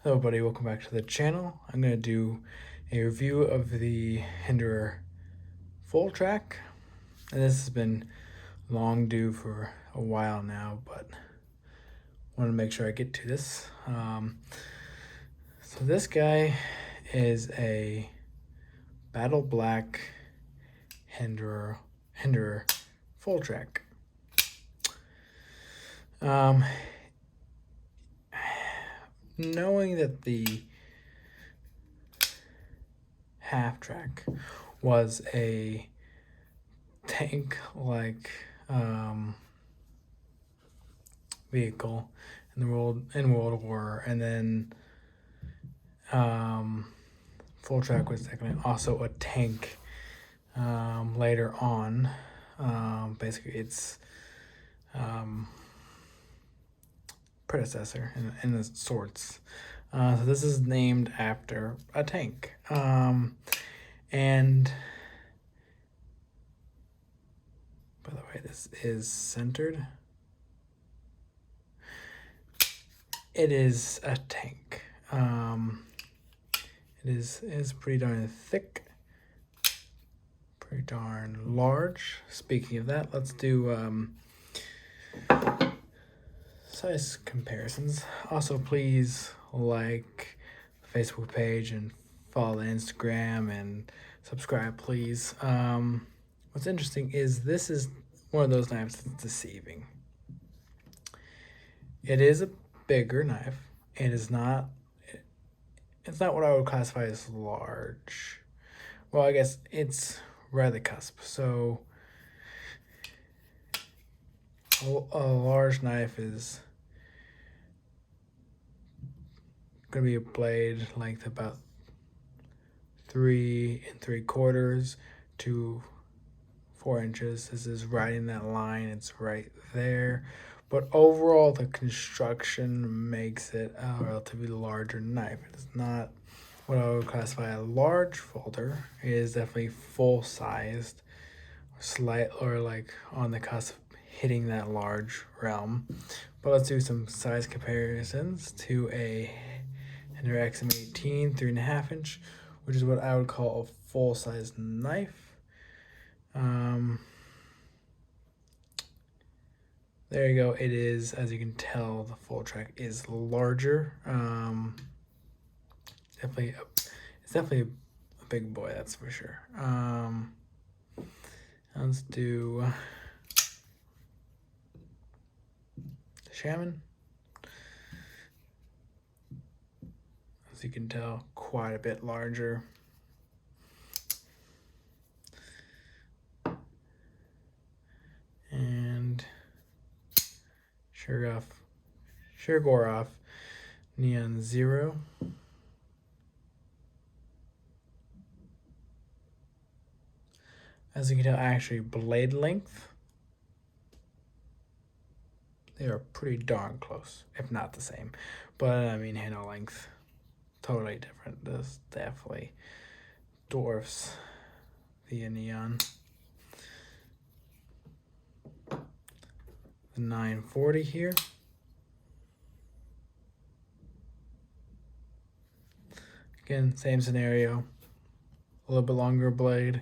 Hello everybody, welcome back to the channel. I'm going to do a review of the Hinderer Fulltrack. And this has been long due for a while now, but I want to make sure I get to this. So this guy is a Battle Black Hinderer Fulltrack. Knowing that the half track was a tank like vehicle in World War, and then Fulltrack was technically also a tank later on. Basically its predecessor in the sorts. So this is named after a tank. And by the way, this is centered. It is a tank. It is pretty darn thick, pretty darn large. Speaking of that, let's do size comparisons. Also, please like the Facebook page and follow the Instagram and subscribe, please. What's interesting is this is one of those knives that's deceiving. It is a bigger knife. It's not what I would classify as large. Well, I guess it's right at the cusp. So a large knife is going to be a blade length about 3 3/4 to 4 inches. This is right in that line. It's right there. But overall, the construction makes it a relatively larger knife. It is not what I would classify a large folder. It is definitely full-sized, or like on the cusp, hitting that large realm. But let's do some size comparisons to a Hinderer XM18 3.5 inch, which is what I would call a full-size knife. There you go. It is, as you can tell, the Fulltrack is larger. It's definitely a big boy, that's for sure. Let's do the Shaman. As you can tell, quite a bit larger. And Shirgorov Neon Zero. As you can tell, actually blade length, they are pretty darn close, if not the same. But I mean, handle length, totally different. This definitely dwarfs the Neon. The 940 here. Again, same scenario. A little bit longer blade.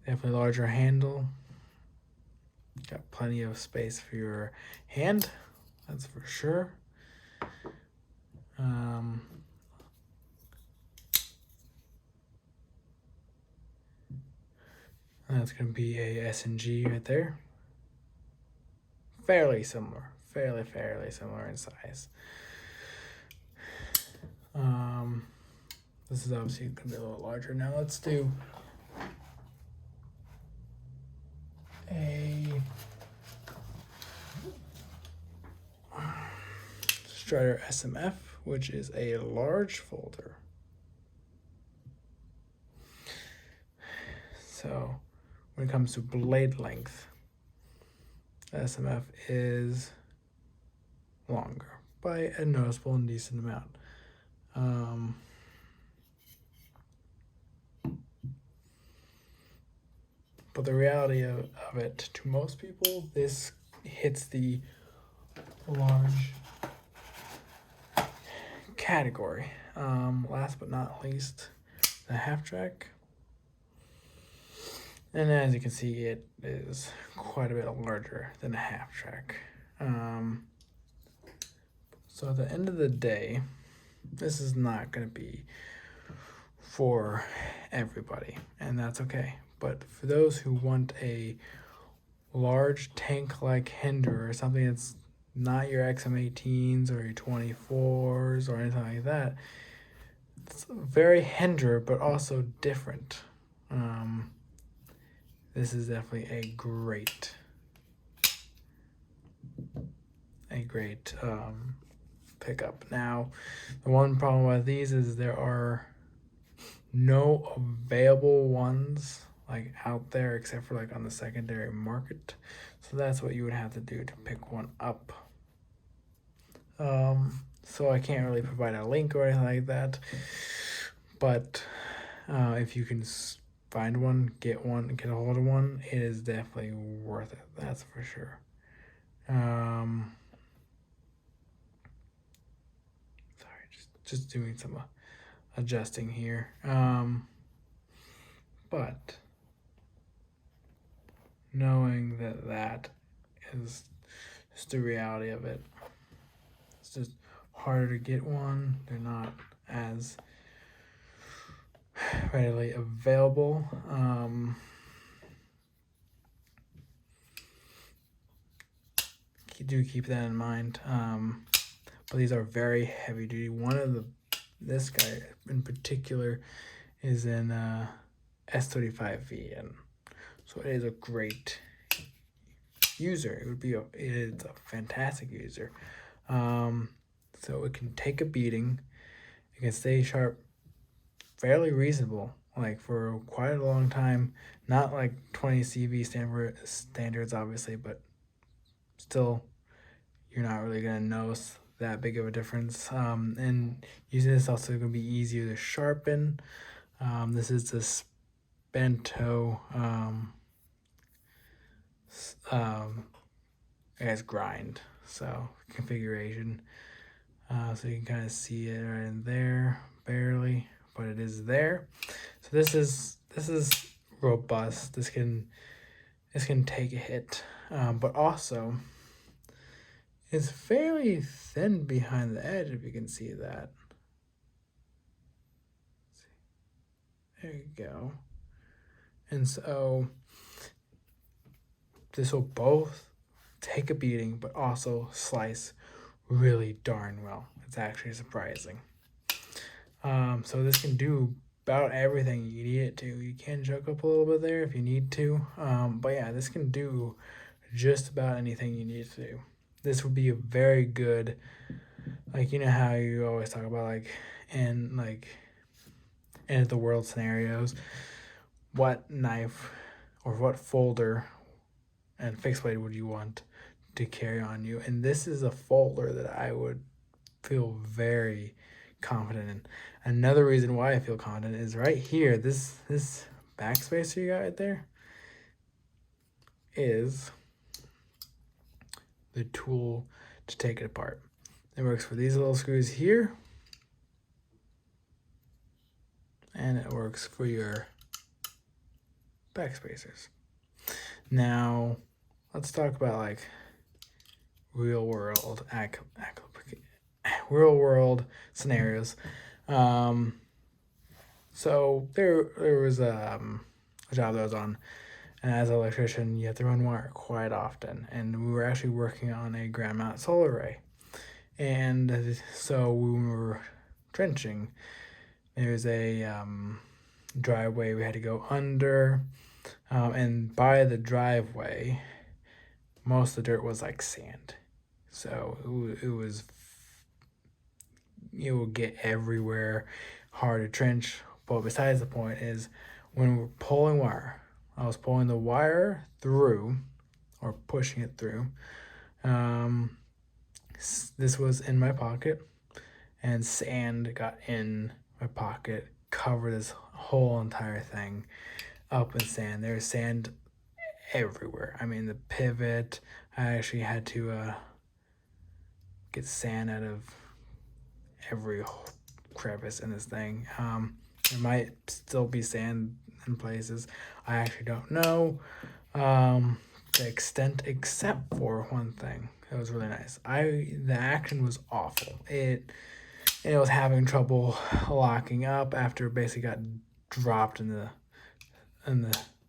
Definitely larger handle. Got plenty of space for your hand, that's for sure. That's going to be a S&G right there. Fairly similar in size. This is obviously going to be a little larger. Now let's do a Strider SMF, which is a large folder. So when it comes to blade length, SMF is longer by a noticeable and decent amount. But the reality of it, to most people, this hits the large category. Last but not least, the half track. And as you can see, it is quite a bit larger than a half track. So at the end of the day, this is not going to be for everybody, and that's okay. But for those who want a large tank-like Hinderer, or something that's not your XM18s or your 24s or anything like that, it's very Hinderer, but also different. This is definitely a great pickup. Now, the one problem with these is there are no available ones like out there except for like on the secondary market. So that's what you would have to do to pick one up. So I can't really provide a link or anything like that. But if you can find one, get a hold of one, it is definitely worth it. That's for sure. Sorry, just doing some adjusting here. But knowing that is just the reality of it. It's just harder to get one. They're not as readily available. Do keep that in mind. But these are very heavy duty. This guy in particular is in S35V, and so it is a great user. It is a fantastic user. So it can take a beating. It can stay sharp, fairly reasonable, like for quite a long time. Not like 20 CV standards, obviously, but still, you're not really gonna notice that big of a difference. And using this also gonna be easier to sharpen. This is the Spento I guess grind configuration. So you can kind of see it right in there, barely, but it is there. So this is robust. This can take a hit, but also it's fairly thin behind the edge, if you can see that. There you go. And so this will both take a beating, but also slice really darn well. It's actually surprising. So this can do about everything you need it to. You can choke up a little bit there if you need to. But yeah, this can do just about anything you need to do. This would be a very good, like, you know how you always talk about like end of the world scenarios, what knife or what folder and fixed blade would you want to carry on you? And this is a folder that I would feel very confident in. Another reason why I feel confident is right here. This backspacer you got right there is the tool to take it apart. It works for these little screws here, and it works for your backspacers. Now, let's talk about like real world scenarios. So there was a job that I was on, and as an electrician, you have to run wire quite often. And we were actually working on a ground mount solar array. And so when we were trenching, there was a driveway we had to go under. And by the driveway, most of the dirt was like sand. So it will get everywhere, hard to trench. But besides the point is, when we're pulling wire, I was pulling the wire through, or pushing it through. This was in my pocket, and sand got in my pocket, covered this whole entire thing up in sand. There's sand everywhere. I mean, the pivot, I actually had to get sand out of every crevice in this thing. There might still be sand in places. I actually don't know the extent, except for one thing. It was really nice. The action was awful. It was having trouble locking up after it basically got dropped in the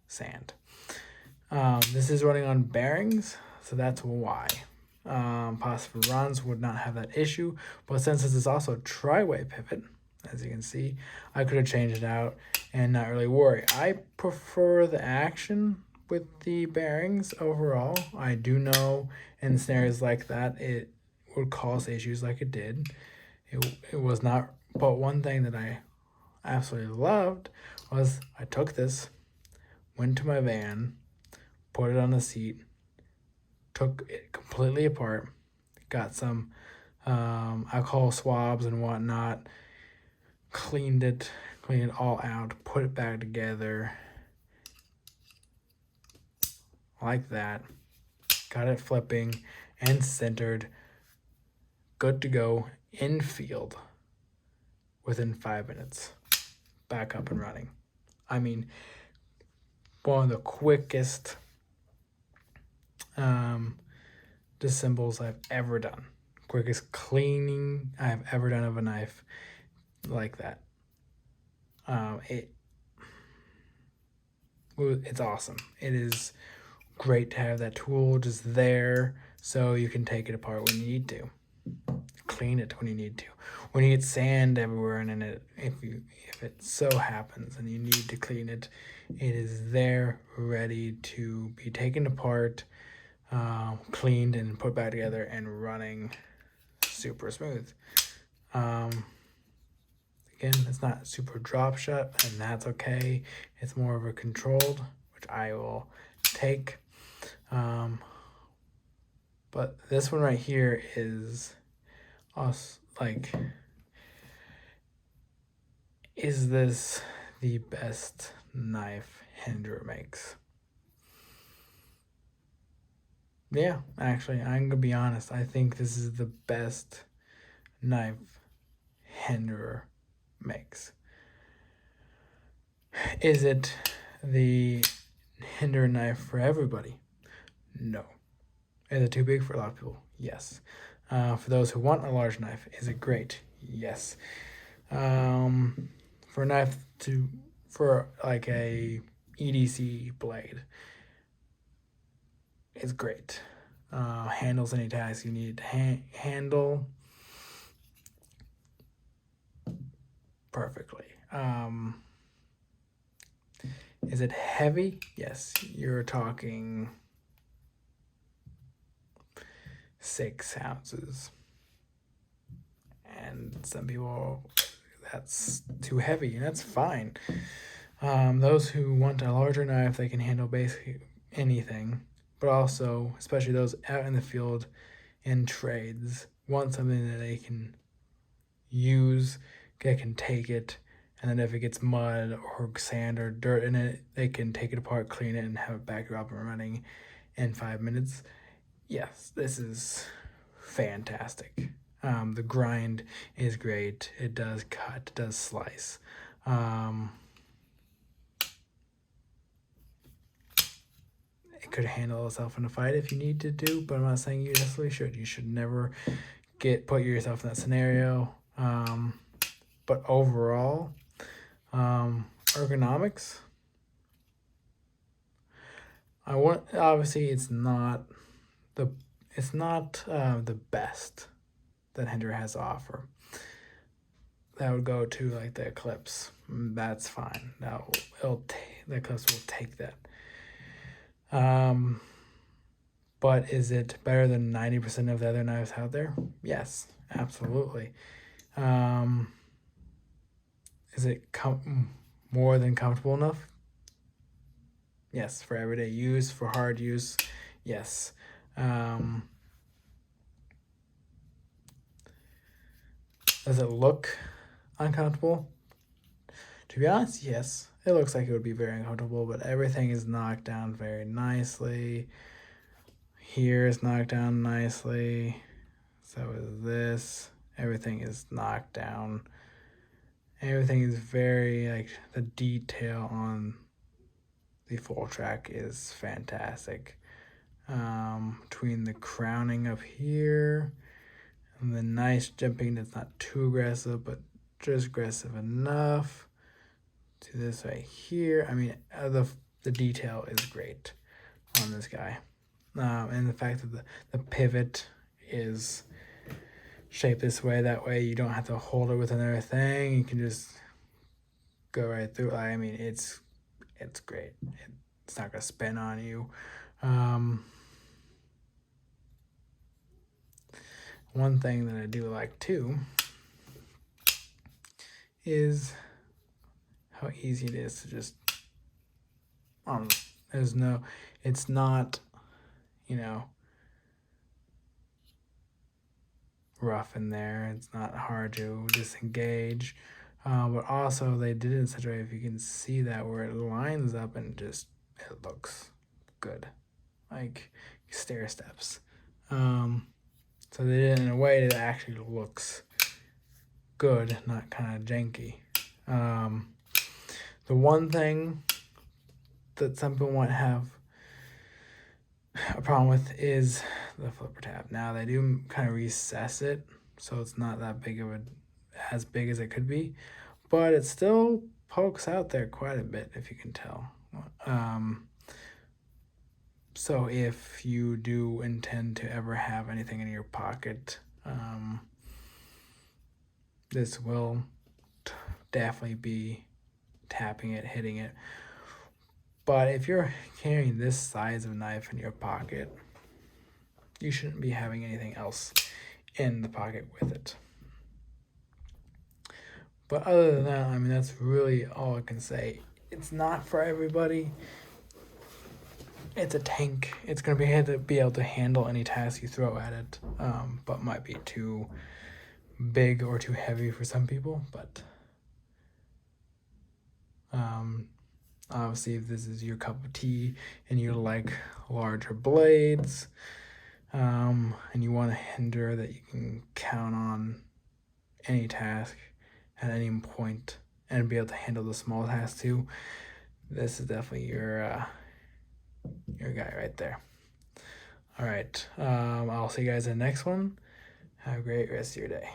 sand. This is running on bearings, so that's why. Possible runs would not have that issue, but since this is also a tri-way pivot, as you can see, I could have changed it out and not really worry. I prefer the action with the bearings overall. I do know in scenarios like that it would cause issues like it did. It was not, but one thing that I absolutely loved was I took this, went to my van, put it on the seat, took it completely apart, got some alcohol swabs and whatnot, cleaned it all out, put it back together like that, got it flipping and centered, good to go in field within 5 minutes, back up and running. I mean, one of the quickest disassembles I've ever done. Quickest cleaning I've ever done of a knife like that. It's awesome. It is great to have that tool just there so you can take it apart when you need to. Clean it when you need to. When you get sand everywhere and if it so happens and you need to clean it, it is there ready to be taken apart, cleaned and put back together and running super smooth. Again, it's not super drop shut, and that's okay. It's more of a controlled, which I will take. But this one right here is us, like, is this the best knife Hinderer makes? Yeah, actually, I'm gonna be honest. I think this is the best knife Hinderer makes. Is it the Hinderer knife for everybody? No. Is it too big for a lot of people? Yes. For those who want a large knife, is it great? Yes. For a knife for like a EDC blade, it's great. Handles any task you need to handle perfectly. Is it heavy? Yes, you're talking 6 ounces. And some people, that's too heavy, and that's fine. Those who want a larger knife, they can handle basically anything, but also, especially those out in the field in trades, want something that they can use, they can take it, and then if it gets mud or sand or dirt in it, they can take it apart, clean it, and have it back up and running in 5 minutes. Yes, this is fantastic. The grind is great. It does cut, it does slice. It could handle itself in a fight if you need to do, but I'm not saying you necessarily should. You should never put yourself in that scenario. But overall, ergonomics, obviously it's not the best that Hinderer has to offer. That would go to like the Eclipse. That's fine. The Eclipse will take that. But is it better than 90% of the other knives out there? Yes, absolutely. Is it more than comfortable enough? Yes, for everyday use, for hard use, yes. Does it look uncomfortable? To be honest, yes. It looks like it would be very uncomfortable, but everything is knocked down very nicely. Here is knocked down nicely. So is this. Everything is knocked down. Everything is very, like, the detail on the Fulltrack is fantastic. Between the crowning up here and the nice jumping that's not too aggressive, but just aggressive enough. To this right here. I mean, the detail is great on this guy. And the fact that the pivot is shaped this way, that way you don't have to hold it with another thing. You can just go right through. I mean, it's great. It's not gonna spin on you. One thing that I do like too is how easy it is to just it's not, rough in there. It's not hard to disengage. But also they did it in such a way, if you can see that, where it lines up and just it looks good, like stair steps. So they did it in a way that actually looks good, not kind of janky. The one thing that some people might have a problem with is the flipper tab. Now they do kind of recess it, so it's not that big of as big as it could be, but it still pokes out there quite a bit, if you can tell. So if you do intend to ever have anything in your pocket, this will definitely be tapping it, hitting it. But if you're carrying this size of knife in your pocket, you shouldn't be having anything else in the pocket with it. But other than that, I mean, that's really all I can say. It's not for everybody. It's a tank. It's going to be able to handle any task you throw at it, but might be too big or too heavy for some people. But obviously, if this is your cup of tea and you like larger blades, and you want a Hinderer that you can count on any task at any point and be able to handle the small tasks too, this is definitely your guy right there. All right, I'll see you guys in the next one. Have a great rest of your day.